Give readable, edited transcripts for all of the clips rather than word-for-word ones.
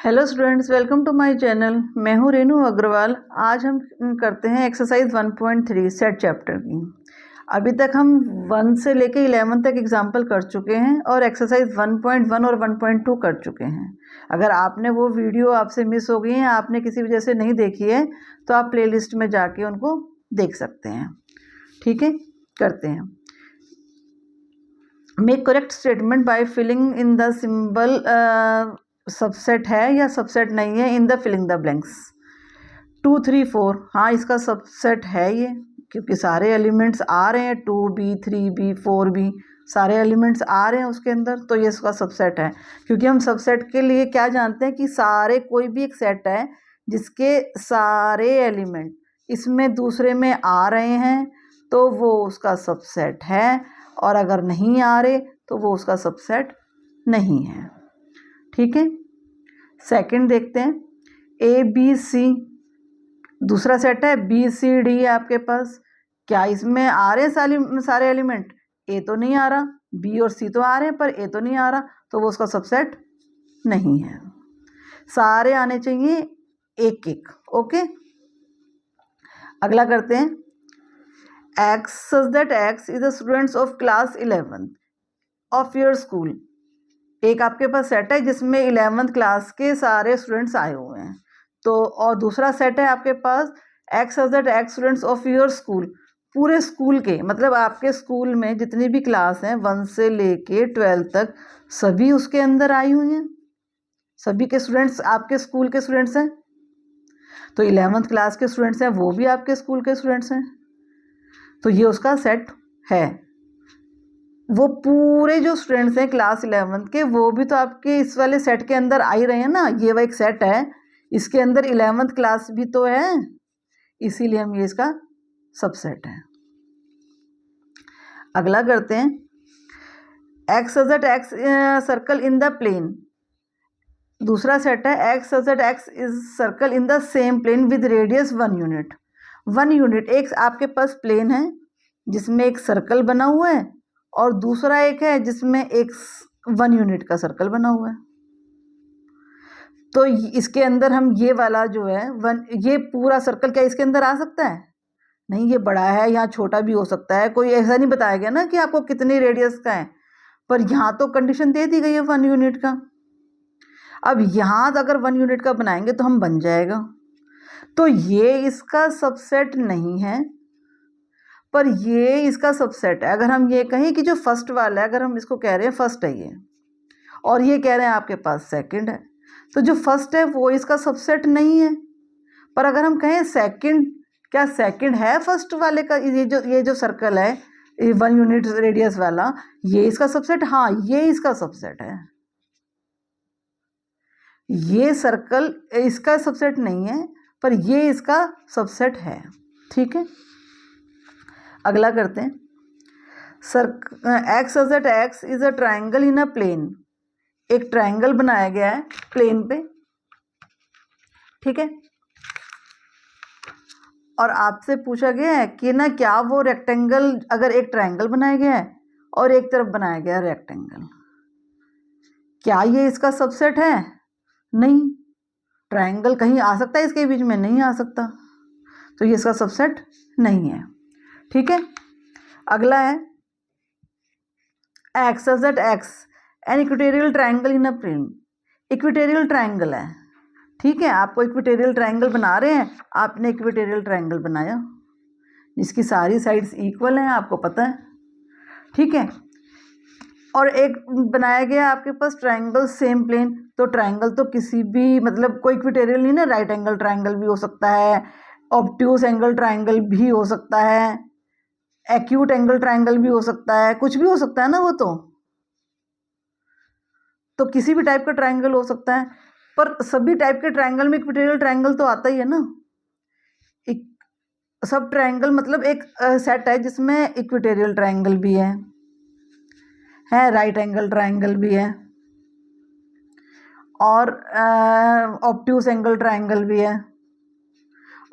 Hello students, welcome to my channel. मैं हूं रेनू अग्रवाल। आज हम करते हैं एक्सरसाइज 1.3 सेट चैप्टर की। अभी तक हम 1 से लेके 11 तक एग्जाम्पल कर चुके हैं और एक्सरसाइज 1.1 और 1.2 कर चुके हैं। अगर आपने वो वीडियो आपसे मिस हो गई है, आपने किसी वजह से नहीं देखी है, तो आप प्लेलिस्ट में जाके उनको देख सकते हैं। ठीक है, करते हैं। Make correct statement by filling in the symbol. Subset है या सबसेट नहीं है in the filling the blanks. 2, 3, 4, हाँ इसका सबसेट है ये, क्योंकि सारे एलिमेंट्स आ रहे हैं। 2b, 3b, 4b सारे एलिमेंट्स आ रहे हैं उसके अंदर, तो ये इसका सबसेट है। क्योंकि हम सबसेट के लिए क्या जानते हैं कि सारे, कोई भी एक सेट है जिसके सारे एलिमेंट इसमें दूसरे में आ रहे हैं तो वो उसका सबसेट है, और अगर नहीं आ रहे तो वो उसका सबसेट नहीं है। ठीक है, सेकंड देखते हैं। ए बी सी दूसरा सेट है, बी सी डी है आपके पास। क्या इसमें आ रहे हैं सारे एलिमेंट? ए तो नहीं आ रहा, बी और सी तो आ रहे हैं पर ए तो नहीं आ रहा, तो वो उसका सबसेट नहीं है। सारे आने चाहिए एक एक। ओके, अगला करते हैं। X such that x is the students of class 11 of your school. एक आपके पास सेट है जिसमें 11th क्लास के सारे स्टूडेंट्स आए हुए हैं, तो और दूसरा सेट है आपके पास X such that X students of your school, पूरे स्कूल के, मतलब आपके स्कूल में जितनी भी क्लास हैं 1 से लेके 12 तक सभी उसके अंदर आई हुई हैं। सभी के स्टूडेंट्स आपके स्कूल के स्टूडेंट्स हैं, तो 11th क्लास के स्टूडेंट्स हैं वो भी आपके स्कूल के स्टूडेंट्स हैं, तो ये उसका सेट है। वो पूरे जो स्टूडेंट्स हैं क्लास 11 के, वो भी तो आपके इस वाले सेट के अंदर आ ही रहे हैं ना। ये वो एक सेट है, इसके अंदर 11th क्लास भी तो है, इसीलिए हम ये इसका सबसेट है। अगला करते हैं। X such x circle in the plane. दूसरा सेट है x such x is circle in the same plane with radius 1 unit. 1 unit एक आपके पास प्लेन है जिसमें एक सर्कल बना हुआ है, और दूसरा एक है जिसमें एक 1 यूनिट का सर्कल बना हुआ है। तो इसके अंदर हम ये वाला जो है ये पूरा सर्कल क्या इसके अंदर आ सकता है? नहीं, ये बड़ा है, यहाँ छोटा भी हो सकता है। कोई ऐसा नहीं बताया गया ना कि आपको कितनी रेडियस का है, पर यहाँ तो कंडीशन दे दी गई है 1 यूनिट का। अब यहाँ अगर 1 यूनिट का बनाएंगे तो हम बन जाएगा, तो ये इसका सबसेट नहीं है, पर ये इसका सबसेट है। अगर हम ये कहें कि जो फर्स्ट वाला है, अगर हम इसको कह रहे हैं फर्स्ट है ये, और ये कह रहे हैं आपके पास सेकंड है, तो जो फर्स्ट है वो इसका सबसेट नहीं है। पर अगर हम कहें सेकंड, क्या सेकंड है फर्स्ट वाले का? ये जो सर्कल है 1 यूनिट रेडियस वाला, ये इसका सबसेट? हाँ, ये इसका सबसेट है। ये सर्कल इसका सबसेट नहीं है, पर ये इसका सबसेट है। ठीक है, अगला करते हैं। X such that x is a triangle in a plane. एक ट्राइंगल बनाया गया है प्लेन पे, ठीक है, और आपसे पूछा गया है कि ना क्या वो रेक्टेंगल, अगर एक ट्राइंगल बनाया गया है और एक तरफ बनाया गया है रेक्टेंगल, क्या ये इसका सबसेट है? नहीं, ट्राइंगल कहीं आ सकता है इसके बीच में? नहीं आ सकता, तो ये इसका सबसेट नहीं है। ठीक है, अगला है x such that x an equatorial triangle in a plane. Equatorial triangle है, ठीक है, आपको इक्वेटोरियल ट्राइंगल बना रहे हैं, आपने इक्वेटोरियल ट्राइंगल बनाया जिसकी सारी साइड्स इक्वल हैं, आपको पता है। ठीक है, और एक बनाया गया आपके पास ट्राइंगल सेम प्लेन। तो ट्राइंगल तो किसी भी, मतलब कोई इक्वेटोरियल नहीं ना, राइट एंगल ट्राइंगल भी हो सकता है, ऑब्ट्यूस एंगल ट्राइंगल भी हो सकता है, एक्यूट एंगल ट्राइंगल भी हो सकता है, कुछ भी हो सकता है ना वो तो किसी भी टाइप का ट्राइंगल हो सकता है। पर सभी टाइप के ट्राइंगल में इक्वेटोरियल ट्राइंगल तो आता ही है ना। एक सब ट्राइंगल मतलब एक सेट है जिसमें इक्वेटोरियल ट्राइंगल भी है, राइट एंगल ट्राइंगल भी है, और ऑब्ट्यूस एंगल ट्राइंगल भी है,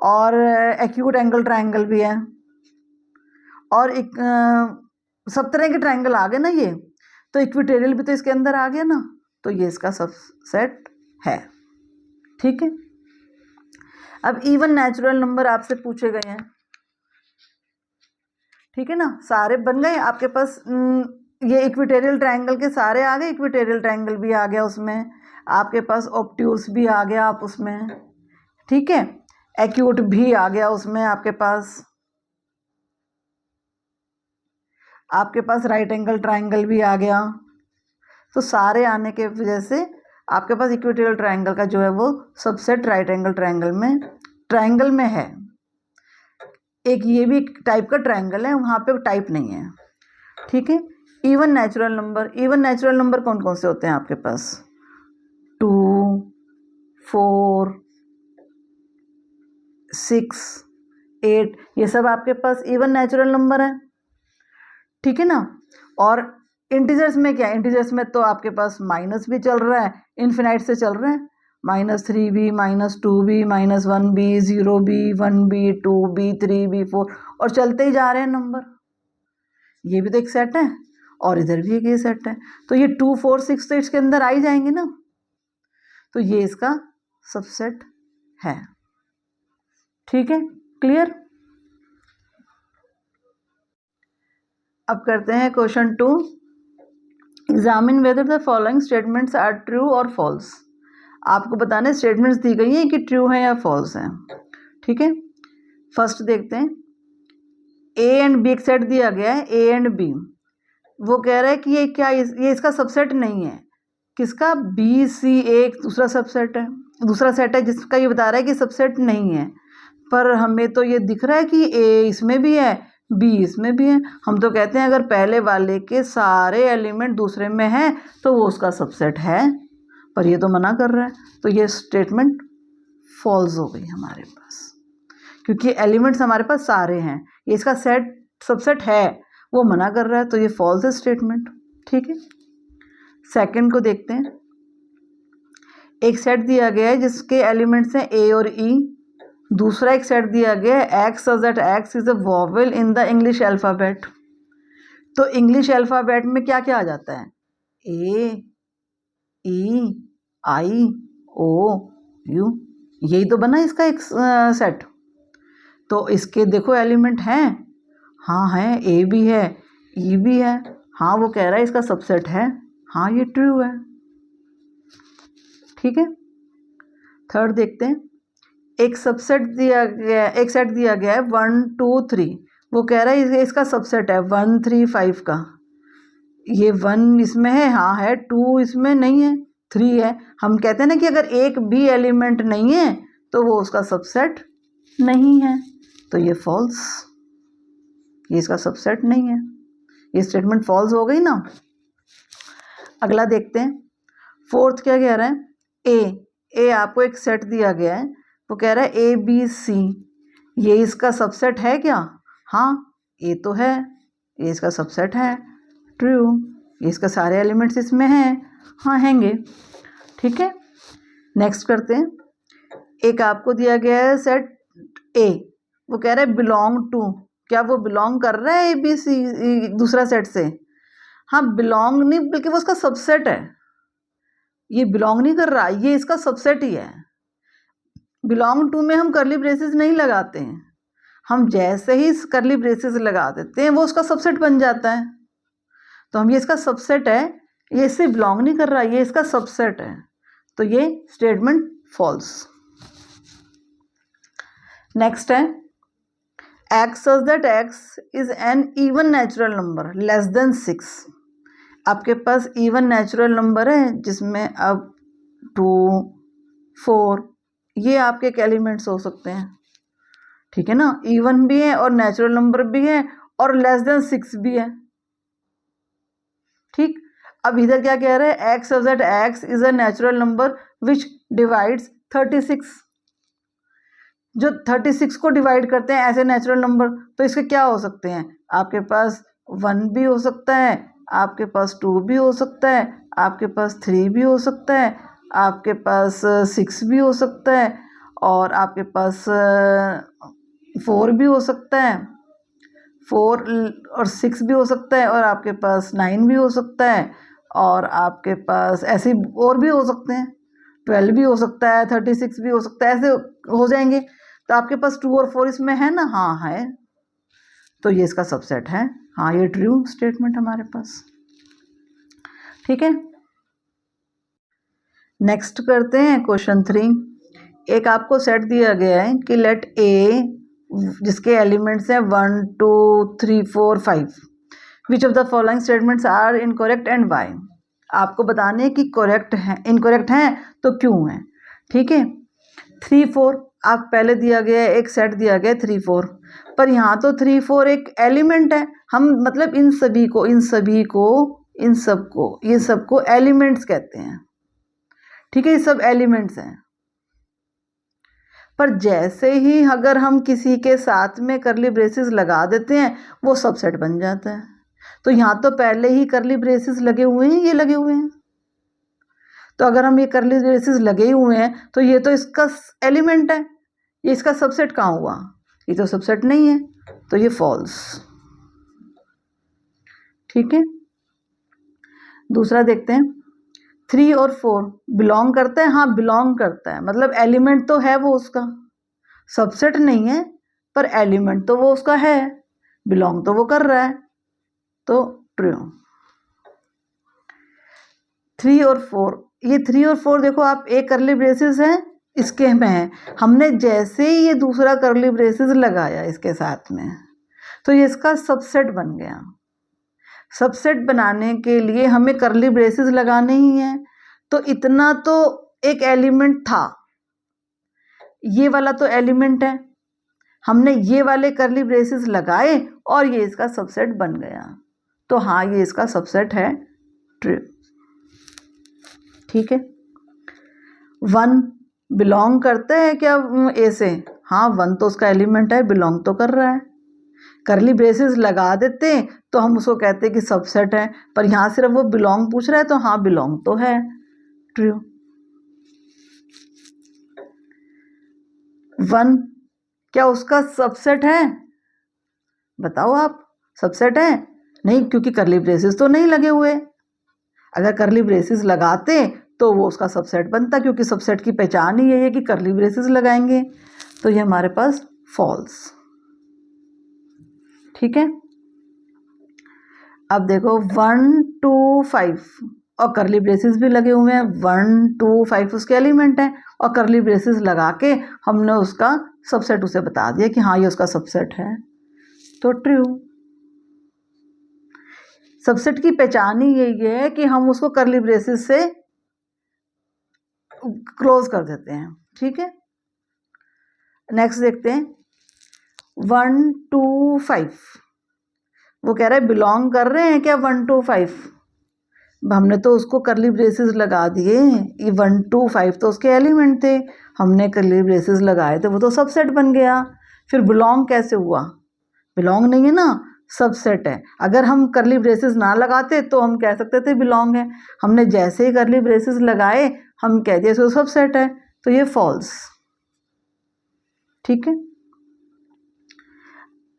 और एक्यूट एंगल ट्राइंगल भी है, और एक सब तरह के ट्राइंगल आ गए ना ये, तो इक्वेटोरियल भी तो इसके अंदर आ गया ना, तो ये इसका सबसेट है। ठीक है। अब इवन नेचुरल नंबर आपसे पूछे गए हैं, ठीक है ना, सारे बन गए आपके पास। ये इक्विटोरियल ट्रायंगल के सारे आ गए, इक्विटोरियल ट्रायंगल भी आ गया उसमें, आपके पास ऑब्ट्यूस भी आ गया आप उसमें, ठीक है, एक्यूट भी आ गया उसमें आपके पास राइट एंगल ट्रायंगल भी आ गया। तो सारे आने के वजह से आपके पास इक्विटोरियल ट्रायंगल का जो है वो सबसेट राइट एंगल ट्रायंगल में है। एक ये भी टाइप का ट्रायंगल है, वहाँ पे टाइप नहीं है, ठीक है। इवन नेचुरल नंबर कौन कौन से होते हैं आपके पास? 2, 4, 6, 8, ये सब आपके पास इवन नेचुरल नंबर है, ठीक है ना। और इंटीजर्स में क्या है? इंटीजर्स में तो आपके पास माइनस भी चल रहा है, इन्फिनाइट से चल रहे हैं, -3b, -2b, -1b, 0b, 1b, 2b, 3b, 4 और चलते ही जा रहे हैं नंबर। ये भी तो एक सेट है और इधर भी एक ये सेट है, तो ये 2, 4, 6 तो इसके अंदर आ ही जाएंगे ना, तो ये इसका सबसेट है, ठीक है, क्लियर। अब करते हैं question 2। Examine whether the following statements are true और फॉल्स। आपको बताना है स्टेटमेंट्स दी गई हैं कि ट्रू है या फॉल्स है, ठीक है। फर्स्ट देखते हैं, ए एंड बी एक सेट दिया गया है, ए एंड बी, वो कह रहा है कि ये क्या ये इसका सबसेट नहीं है। किसका? बी सी एक दूसरा सबसेट है, दूसरा सेट है जिसका ये बता रहा है कि सबसेट नहीं है, पर हमें तो ये दिख रहा है कि ए इसमें भी है, बी इसमें भी है। हम तो कहते हैं अगर पहले वाले के सारे एलिमेंट दूसरे में हैं तो वो उसका सबसेट है, पर ये तो मना कर रहा है, तो ये स्टेटमेंट फॉल्स हो गई हमारे पास, क्योंकि एलिमेंट्स हमारे पास सारे हैं, ये इसका सबसेट है, वो मना कर रहा है, तो ये फॉल्स है स्टेटमेंट, ठीक है। सेकंड को देखते हैं, एक सेट दिया गया है जिसके एलिमेंट्स हैं ए और ई, दूसरा एक सेट दिया गया है x such that x is a vowel in the English alphabet. तो इंग्लिश अल्फ़ाबेट में क्या क्या आ जाता है? ए, ई, आई, ओ, यू, यही तो बना इसका एक सेट। तो इसके देखो एलिमेंट हैं, हाँ हैं, ए भी है, ई भी है, हाँ वो कह रहा है इसका सबसेट है, हाँ ये ट्रू है, ठीक है। थर्ड देखते हैं, एक सेट दिया गया है 1, 2, 3, वो कह रहा है इसका सबसेट है 1, 3, 5 का। ये 1 इसमें है, हाँ है, 2 इसमें नहीं है, 3 है। हम कहते हैं ना कि अगर एक भी एलिमेंट नहीं है तो वो उसका सबसेट नहीं है, तो ये फॉल्स, ये इसका सबसेट नहीं है, ये स्टेटमेंट फॉल्स हो गई ना। अगला देखते हैं, फोर्थ क्या कह रहा है? ए आपको एक सेट दिया गया है, वो कह रहा है ए बी सी, ये इसका सबसेट है क्या? हाँ ए तो है, ये इसका सबसेट है, ट्रू, ये इसका सारे एलिमेंट्स इसमें हैं, हाँ हैंगे, ठीक है। नेक्स्ट करते हैं, एक आपको दिया गया है सेट ए, वो कह रहा है बिलोंग टू, क्या वो बिलोंग कर रहा है ए बी सी दूसरा सेट से? हाँ बिलोंग नहीं, बल्कि वो उसका सबसेट है, ये बिलोंग नहीं कर रहा, ये इसका सबसेट ही है। बिलोंग टू में हम करली ब्रेसेस नहीं लगाते हैं, हम जैसे ही करली ब्रेसेस लगा देते हैं वो उसका सबसेट बन जाता है, तो हम ये इसका सबसेट है, ये इससे बिलोंग नहीं कर रहा, ये इसका सबसेट है, तो ये स्टेटमेंट फॉल्स। नेक्स्ट है, x such that x is an even natural number less than 6। आपके पास इवन नेचुरल नंबर है जिसमें अब 2, 4 ये आपके एलिमेंट्स हो सकते हैं, ठीक है ना, इवन भी है और नेचुरल नंबर भी है और लेस देन 6 भी है, ठीक। अब इधर क्या कह रहे हैं? X such that x is a natural number which divides 36, जो 36 को डिवाइड करते हैं ऐसे नेचुरल नंबर, तो इसके क्या हो सकते हैं? आपके पास 1 भी हो सकता है, आपके पास 2 भी हो सकता है, आपके पास 3 भी हो सकता है, आपके पास 6 भी हो सकता है, और आपके पास 4 भी हो सकता है, 4 और 6 भी हो सकता है, और आपके पास 9 भी हो सकता है, और आपके पास ऐसे और भी हो सकते हैं, 12 भी हो सकता है, 36 भी हो सकता है, ऐसे हो जाएंगे। तो आपके पास 2 और 4 इसमें है ना? हाँ है, तो ये इसका सबसेट है। हाँ, ये ट्रू स्टेटमेंट हमारे पास। ठीक है, नेक्स्ट करते हैं क्वेश्चन 3। एक आपको सेट दिया गया है कि लेट ए, जिसके एलिमेंट्स हैं 1 2 3 4 5, which of the following statements are incorrect and why. आपको बताने हैं कि करेक्ट है, इनकरेक्ट हैं तो क्यों है। ठीक है, 3 4 आप पहले दिया गया है, एक सेट दिया गया है 3 4, पर यहाँ तो 3 4 एक एलिमेंट है। हम मतलब इन सबको ये सबको एलिमेंट्स कहते हैं। ठीक है, ये सब एलिमेंट्स हैं। पर जैसे ही अगर हम किसी के साथ में करली ब्रेसेस लगा देते हैं, वो सबसेट बन जाता है। तो यहाँ तो पहले ही करली ब्रेसेस लगे हुए हैं, ये लगे हुए हैं। तो अगर हम ये करली ब्रेसेस लगे हुए हैं तो ये तो इसका एलिमेंट है, ये इसका सबसेट कहाँ हुआ? ये तो सबसेट नहीं है, तो ये फॉल्स। ठीक है, दूसरा देखते हैं। 3 और 4 बिलोंग करता है? हाँ बिलोंग करता है, मतलब एलिमेंट तो है वो उसका, सबसेट नहीं है पर एलिमेंट तो वो उसका है, बिलोंग तो वो कर रहा है, तो ट्रू। 3 और 4, ये 3 और 4 देखो आप, एक करली ब्रेसेस है इसके में है, हमने जैसे ही ये दूसरा करली ब्रेसेस लगाया इसके साथ में, तो ये इसका सबसेट बन गया। सबसेट बनाने के लिए हमें करली ब्रेसेस लगाने ही है, तो इतना तो एक एलिमेंट था, ये वाला तो एलिमेंट है, हमने ये वाले करली ब्रेसेस लगाए और ये इसका सबसेट बन गया, तो हाँ ये इसका सबसेट है, ट्रू। ठीक है, 1 बिलोंग करता है क्या ए से? हाँ 1 तो उसका एलिमेंट है, बिलोंग तो कर रहा है। करली ब्रेसेस लगा देते तो हम उसको कहते कि सबसेट है, पर यहाँ सिर्फ वो बिलोंग पूछ रहा है, तो हाँ बिलोंग तो है, ट्रू। 1 क्या उसका सबसेट है? बताओ आप, सबसेट है? नहीं, क्योंकि करली ब्रेसेस तो नहीं लगे हुए। अगर करली ब्रेसेस लगाते तो वो उसका सबसेट बनता, क्योंकि सबसेट की पहचान ही यही है कि करली ब्रेसेस लगाएंगे, तो ये हमारे पास फॉल्स। ठीक है, अब देखो 1 2 5 और करली ब्रेसेस भी लगे हुए हैं, 1 2 5 उसके एलिमेंट है, और करली ब्रेसेस लगा के हमने उसका सबसेट उसे बता दिया कि हाँ ये उसका सबसेट है, तो ट्रू। सबसेट की पहचान ही यही है कि हम उसको करली ब्रेसेस से क्लोज कर देते हैं। ठीक है, नेक्स्ट देखते हैं 1 2 5, वो कह रहा है बिलोंग कर रहे हैं क्या 1 2 5? हमने तो उसको करली ब्रेसेस लगा दिए, ये 1 2 5 तो उसके एलिमेंट थे, हमने करली ब्रेसेस लगाए थे, वो तो सबसेट बन गया। फिर बिलोंग कैसे हुआ? बिलोंग नहीं है ना, सबसेट है। अगर हम करली ब्रेसेस ना लगाते तो हम कह सकते थे बिलोंग है, हमने जैसे ही करली ब्रेसेस लगाए हम कह दिए तो सबसेट है, तो ये फॉल्स। ठीक है,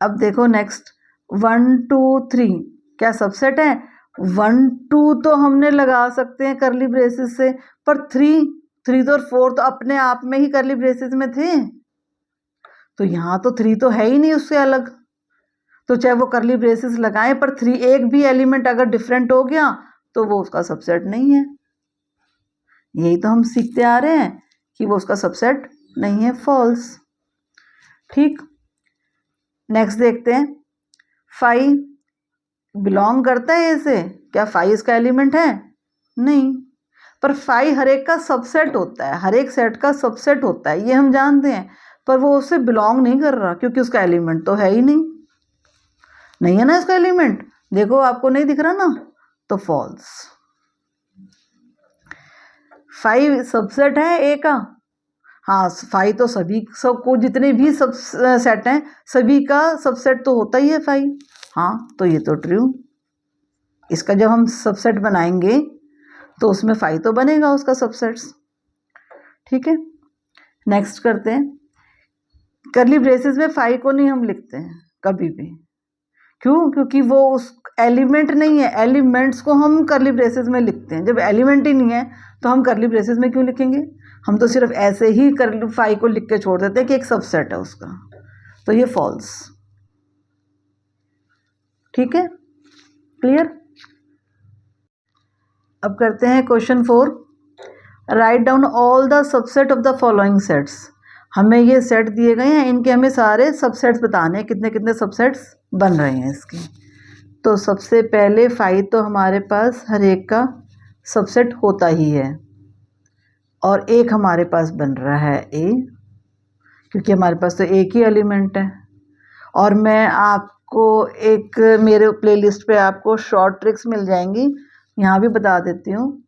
अब देखो नेक्स्ट 1 2 3 क्या सबसेट है? 1 2 तो हमने लगा सकते हैं करली ब्रेसेस से, पर 3 और 4 तो अपने आप में ही करली ब्रेसेस में थे, तो यहाँ तो 3 तो है ही नहीं उससे अलग, तो चाहे वो करली ब्रेसेस लगाएं, पर 3 एक भी एलिमेंट अगर डिफरेंट हो गया तो वो उसका सबसेट नहीं है। यही तो हम सीखते आ रहे हैं कि वो उसका सबसेट नहीं है, फॉल्स। ठीक, नेक्स्ट देखते हैं 5 बिलोंग करता है इसे क्या? 5 इसका एलिमेंट है? नहीं, पर 5 हर एक का सबसेट होता है, हर एक सेट का सबसेट होता है, ये हम जानते हैं, पर वो उससे बिलोंग नहीं कर रहा क्योंकि उसका एलिमेंट तो है ही नहीं है ना इसका एलिमेंट, देखो आपको नहीं दिख रहा ना, तो फॉल्स। 5 सबसेट है ए का? हाँ 5 तो सभी सबको, जितने भी सब सेट हैं सभी का सबसेट तो होता ही है 5, हाँ तो ये तो ट्रू। इसका जब हम सबसेट बनाएंगे तो उसमें 5 तो बनेगा उसका सबसेट्स। ठीक है, नेक्स्ट करते हैं। करली ब्रेसेस में 5 को नहीं हम लिखते हैं कभी भी, क्यों? क्योंकि वो उस एलिमेंट नहीं है, एलिमेंट्स को हम करली ब्रेसेस में लिखते हैं, जब एलिमेंट ही नहीं है तो हम करली ब्रेसेस में क्यों लिखेंगे? हम तो सिर्फ ऐसे ही करली फाई को लिख के छोड़ देते हैं कि एक सबसेट है उसका, तो ये फॉल्स। ठीक है, क्लियर। अब करते हैं question 4। Write down all the subset of the following sets. हमें ये सेट दिए गए हैं, इनके हमें सारे सबसेट्स बताने हैं, कितने कितने सबसेट्स बन रहे हैं इसके। तो सबसे पहले 5 तो हमारे पास हर एक का सबसेट होता ही है, और एक हमारे पास बन रहा है ए, क्योंकि हमारे पास तो एक ही एलिमेंट है। और मैं आपको एक मेरे प्लेलिस्ट पे आपको शॉर्ट ट्रिक्स मिल जाएंगी, यहाँ भी बता देती हूँ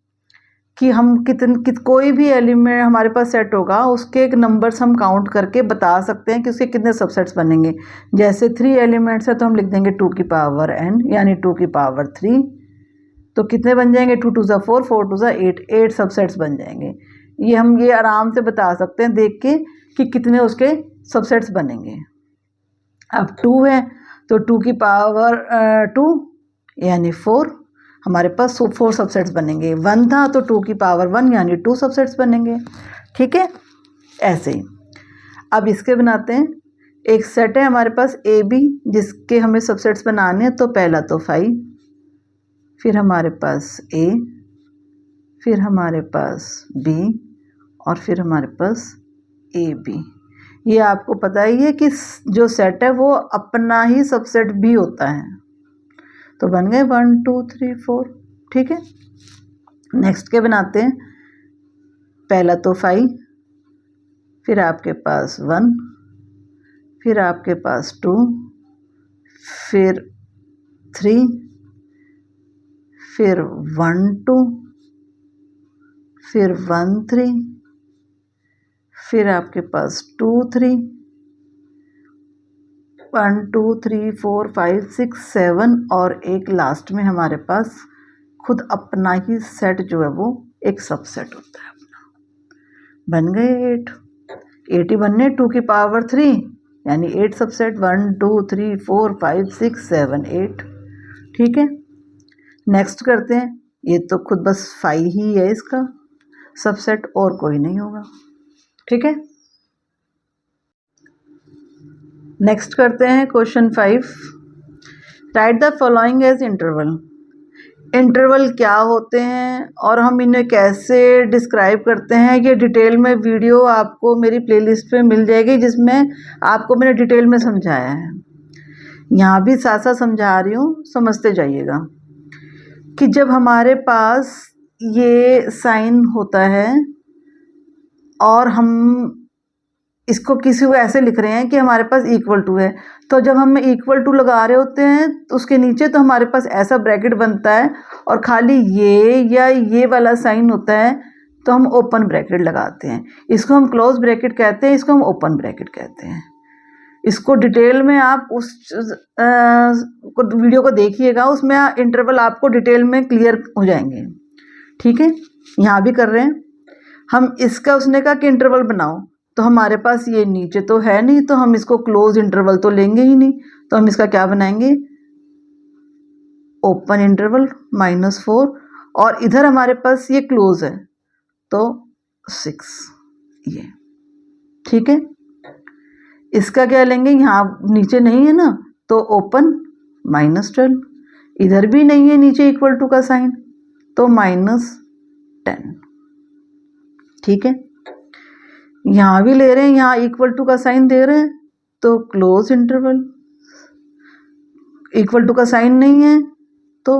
कि हम कोई भी एलिमेंट हमारे पास सेट होगा, उसके एक नंबर्स हम काउंट करके बता सकते हैं कि उसके कितने सबसेट्स बनेंगे। जैसे 3 एलिमेंट्स है तो हम लिख देंगे 2 की पावर n, यानी 2 की पावर 3, तो कितने बन जाएंगे? 2 2 4, 4 2 8, 8 सबसेट्स बन जाएंगे। ये हम ये आराम से बता सकते हैं देख के कि कितने उसके सबसेट्स बनेंगे। अब 2 है तो 2 की पावर 2 यानी 4, हमारे पास 4 सबसेट्स बनेंगे। 1 था तो 2 की पावर 1 यानी 2 सबसेट्स बनेंगे। ठीक है, ऐसे ही। अब इसके बनाते हैं। एक सेट है हमारे पास ए बी, जिसके हमें सबसेट्स बनाने हैं। तो पहला तो 5, फिर हमारे पास ए, फिर हमारे पास बी, और फिर हमारे पास ए बी। ये आपको पता ही है कि जो सेट है वो अपना ही सबसेट भी होता है। तो बन गए 1 2 3 4। ठीक है, नेक्स्ट के बनाते हैं। पहला तो 5, फिर आपके पास 1, फिर आपके पास 2, फिर 3, फिर 1 2, फिर 1 3, फिर आपके पास 2 3, 1 2 3 4 5 6 7, और एक लास्ट में हमारे पास खुद अपना ही सेट जो है वो एक सबसेट होता है अपना। बन गए 8। 8 ही बनने, 2 की पावर 3 यानी 8 सबसेट। 1 2 3 4 5 6 7 8। ठीक है, नेक्स्ट करते हैं। ये तो खुद बस 5 ही है इसका सबसेट, और कोई नहीं होगा। ठीक है, नेक्स्ट करते हैं question 5। Write the following as interval. Interval क्या होते हैं और हम इन्हें कैसे डिस्क्राइब करते हैं, ये डिटेल में वीडियो आपको मेरी प्लेलिस्ट पे मिल जाएगी, जिसमें आपको मैंने डिटेल में समझाया है। यहाँ भी साथ साथ समझा रही हूँ, समझते जाइएगा। कि जब हमारे पास ये साइन होता है और हम इसको किसी को ऐसे लिख रहे हैं कि हमारे पास इक्वल टू है, तो जब हम इक्वल टू लगा रहे होते हैं तो उसके नीचे तो हमारे पास ऐसा ब्रैकेट बनता है, और खाली ये या ये वाला साइन होता है तो हम ओपन ब्रैकेट लगाते हैं। इसको हम क्लोज ब्रैकेट कहते हैं, इसको हम ओपन ब्रैकेट कहते हैं। इसको डिटेल में आप उस वीडियो को देखिएगा, उसमें इंटरवल आपको डिटेल में क्लियर हो जाएंगे। ठीक है, यहाँ भी कर रहे हैं हम। इसका उसने कहा कि इंटरवल बनाओ, तो हमारे पास ये नीचे तो है नहीं, तो हम इसको क्लोज इंटरवल तो लेंगे ही नहीं, तो हम इसका क्या बनाएंगे? ओपन इंटरवल -4, और इधर हमारे पास ये क्लोज है तो 6 ये। ठीक है, इसका क्या लेंगे? यहाँ नीचे नहीं है ना, तो ओपन -12, इधर भी नहीं है नीचे इक्वल टू का साइन, तो -10। ठीक है, यहाँ भी ले रहे हैं, यहाँ इक्वल टू का साइन दे रहे हैं, तो क्लोज इंटरवल। इक्वल टू का साइन नहीं है तो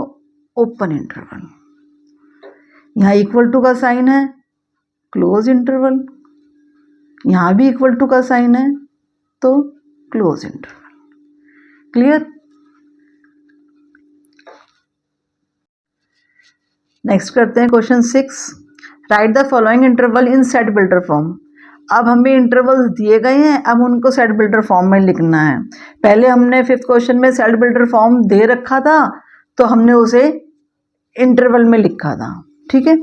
ओपन इंटरवल। यहाँ इक्वल टू का साइन है, क्लोज इंटरवल। यहाँ भी इक्वल टू का साइन है तो क्लोज इंटरवल। क्लियर? नेक्स्ट करते हैं question 6। Right the following interval in set builder form. अब हमें इंटरवल्स दिए गए हैं, अब उनको सेट बिल्डर फॉर्म में लिखना है। पहले हमने 5th क्वेश्चन में सेट बिल्डर फॉर्म दे रखा था, तो हमने उसे इंटरवल में लिखा था। ठीक है,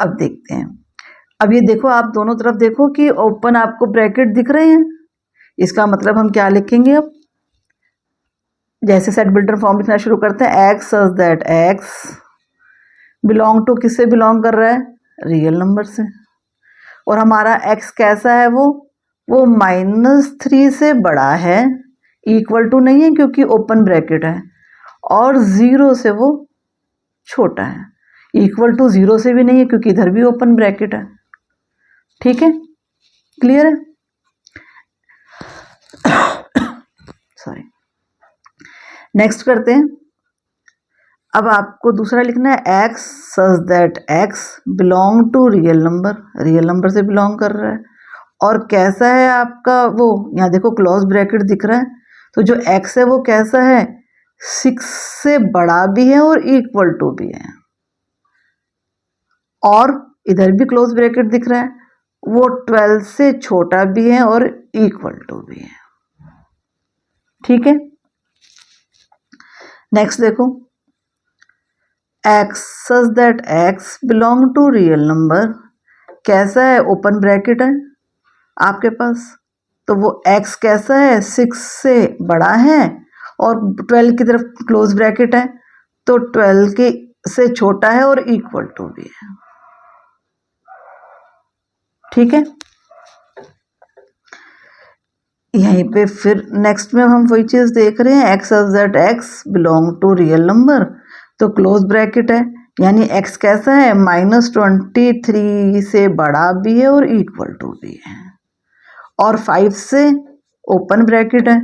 अब देखते हैं। अब ये देखो, आप दोनों तरफ देखो कि ओपन आपको ब्रैकेट दिख रहे हैं, इसका मतलब हम क्या लिखेंगे? अब जैसे सेट बिल्डर फॉर्म लिखना शुरू करते हैं, x such that x belong to, किससे बिलोंग कर रहा है, रियल नंबर से। और हमारा एक्स कैसा है, वो -3 से बड़ा है, इक्वल टू नहीं है क्योंकि ओपन ब्रैकेट है, और 0 से वो छोटा है, इक्वल टू 0 से भी नहीं है क्योंकि इधर भी ओपन ब्रैकेट है। ठीक है, क्लियर है? सॉरी, नेक्स्ट करते हैं। अब आपको दूसरा लिखना है, x such that x belong to real number, real number से बिलोंग कर रहा है, और कैसा है आपका वो, यहाँ देखो क्लोज ब्रैकेट दिख रहा है, तो जो एक्स है वो कैसा है, 6 से बड़ा भी है और इक्वल टू भी है, और इधर भी क्लोज ब्रैकेट दिख रहा है, वो 12 से छोटा भी है और इक्वल टू भी है। ठीक है, नेक्स्ट देखो, x such that x belong to real number, कैसा है, ओपन ब्रैकेट है आपके पास, तो वो एक्स कैसा है, 6 से बड़ा है और 12 की तरफ क्लोज ब्रैकेट है, तो 12 के से छोटा है और इक्वल टू भी है। ठीक है, यहीं पे फिर नेक्स्ट में हम वही चीज देख रहे हैं, x such that x belong to real number, तो क्लोज ब्रैकेट है, यानी एक्स कैसा है, -23 से बड़ा भी है और इक्वल टू भी है, और 5 से ओपन ब्रैकेट है,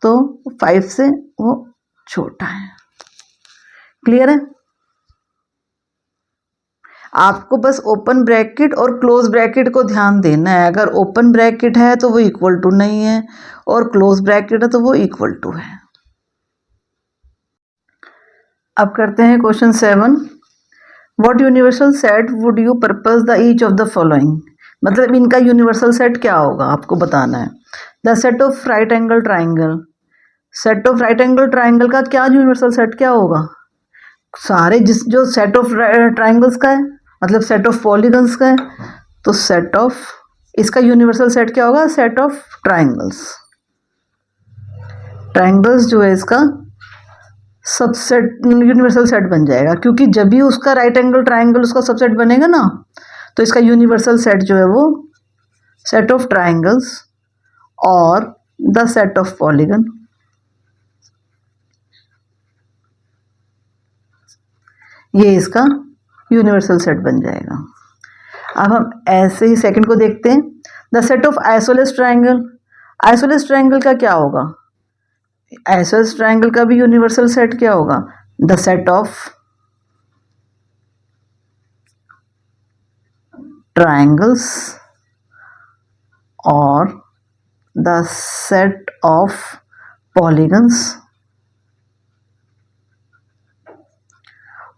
तो 5 से वो छोटा है। क्लियर है? आपको बस ओपन ब्रैकेट और क्लोज ब्रैकेट को ध्यान देना है, अगर ओपन ब्रैकेट है तो वो इक्वल टू नहीं है, और क्लोज ब्रैकेट है तो वो इक्वल टू है। अब करते हैं question 7, what universal set would you purpose the each of the following, मतलब इनका यूनिवर्सल सेट क्या होगा आपको बताना है। The set of right angle triangle, set of right angle triangle का क्या यूनिवर्सल सेट क्या होगा, सारे जो सेट ऑफ ट्राइंगल्स का है, मतलब सेट ऑफ पॉलीगन्स का है, तो सेट ऑफ, इसका यूनिवर्सल सेट क्या होगा, सेट ऑफ ट्राइंगल्स, ट्राइंगल्स जो है इसका सबसेट यूनिवर्सल सेट बन जाएगा, क्योंकि जब भी उसका राइट एंगल ट्राइंगल उसका सबसेट बनेगा ना, तो इसका यूनिवर्सल सेट जो है वो सेट ऑफ ट्राइंगल्स और द सेट ऑफ पॉलीगन, ये इसका यूनिवर्सल सेट बन जाएगा। अब हम ऐसे ही सेकंड को देखते हैं, the set of isosceles triangle, isosceles triangle का क्या होगा, आइसोलेस ट्राइंगल का भी यूनिवर्सल सेट क्या होगा, द सेट ऑफ ट्राइंगल्स और द सेट ऑफ पॉलीगन्स,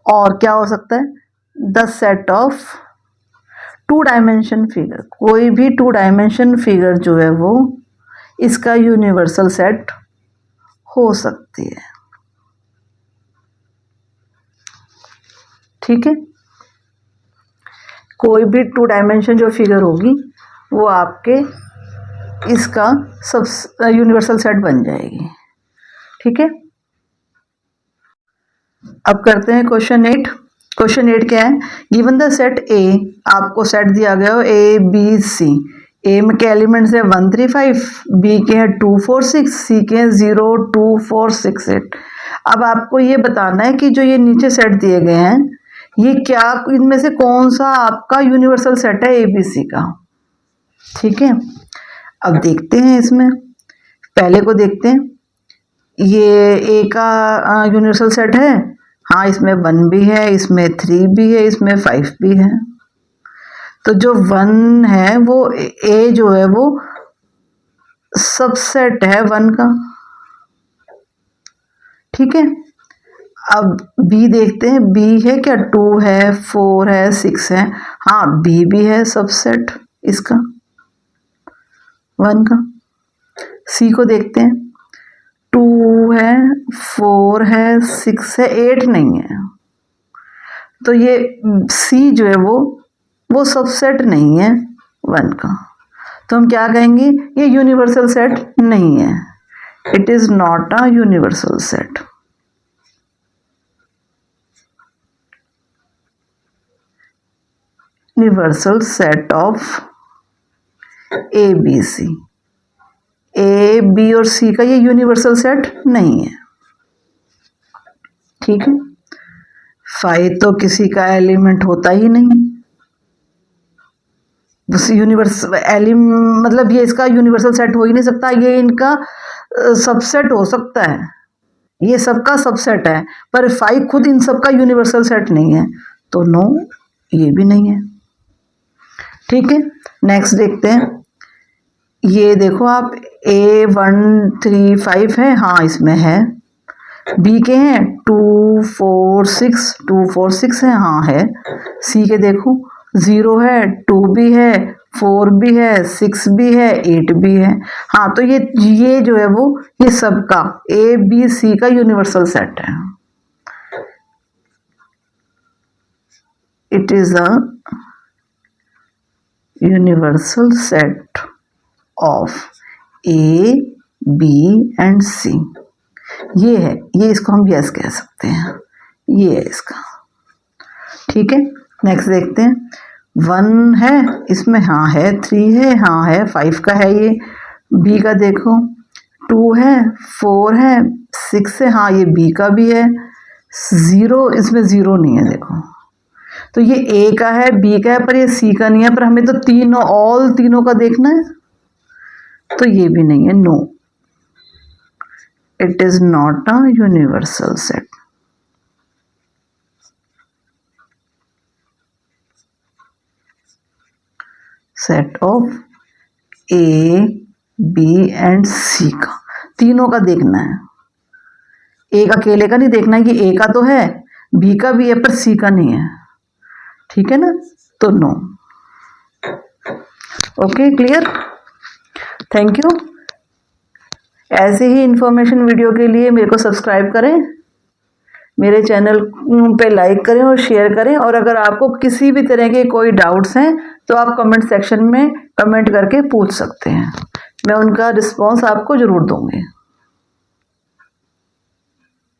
और क्या हो सकता है, the set of 2 dimension figure, कोई भी 2 डायमेंशन फिगर जो है वो इसका यूनिवर्सल सेट हो सकती है। ठीक है, कोई भी 2 डायमेंशन जो फिगर होगी वो आपके इसका सब यूनिवर्सल सेट बन जाएगी। ठीक है, अब करते हैं क्वेश्चन 8। क्वेश्चन 8 क्या है, गिवन द सेट ए, आपको सेट दिया गया हो ए बी सी, ए में के एलिमेंट्स है 1 3 5, बी के हैं 2 4 6, सी के हैं 0 2 4 6 8। अब आपको ये बताना है कि जो ये नीचे सेट दिए गए हैं ये क्या, इनमें से कौन सा आपका यूनिवर्सल सेट है ए बी सी का। ठीक है, अब देखते हैं, इसमें पहले को देखते हैं, ये ए का यूनिवर्सल सेट है, हाँ इसमें 1 भी है, इसमें 3 भी है, इसमें 5 भी है, तो जो 1 है वो ए जो है वो सबसेट है 1 का। ठीक है, अब बी देखते हैं, बी है क्या, 2 है 4 है 6 है, हाँ बी भी है सबसेट इसका 1 का। सी को देखते हैं, 2 है 4 है 6 है 8 नहीं है, तो ये सी जो है वो सबसेट नहीं है 1 का, तो हम क्या कहेंगे, ये यूनिवर्सल सेट नहीं है, It is not a universal set. Universal set of A, B, C. A, B और C का ये यूनिवर्सल सेट नहीं है, ठीक है। 5 तो किसी का एलिमेंट होता ही नहीं, यूनिवर्स मतलब ये इसका यूनिवर्सल सेट हो ही नहीं सकता, ये इनका सबसेट हो सकता है, ये सबका सबसेट है, पर 5 खुद इन सबका यूनिवर्सल सेट नहीं है, तो नो, ये भी नहीं है, ठीक है। नेक्स्ट देखते हैं, ये देखो आप A135 है, हाँ इसमें है। बी के हैं 246 है, हाँ है। सी के देखो 0 है, 2 भी है, 4 भी है, 6 भी है, 8 भी है, हाँ। तो ये जो है वो ये सबका ए बी सी का यूनिवर्सल सेट है। It is a universal set of A B and C. ये है, ये इसको हम यस कह सकते हैं, ये है इसका, ठीक है। नेक्स्ट देखते हैं, 1 है इसमें, हाँ है। 3 है, हाँ है। 5 का है ये। बी का देखो 2 है, 4 है, 6 है, हाँ ये बी का भी है। 0 इसमें 0 नहीं है, देखो। तो ये ए का है, बी का है, पर ये सी का नहीं है। पर हमें तो तीनों का देखना है, तो ये भी नहीं है, no, it is not a universal set. Set of A B and C का, तीनों का देखना है, एक अकेले का नहीं देखना है कि ए का तो है, बी का भी है, पर सी का नहीं है, ठीक है ना, तो no. Okay, clear, thank you. ऐसे ही इंफॉर्मेशन वीडियो के लिए मेरे को सब्सक्राइब करें, मेरे चैनल पे लाइक करें और शेयर करें। और अगर आपको किसी भी तरह के कोई डाउट्स हैं तो आप कमेंट सेक्शन में कमेंट करके पूछ सकते हैं, मैं उनका रिस्पॉन्स आपको ज़रूर दूंगी।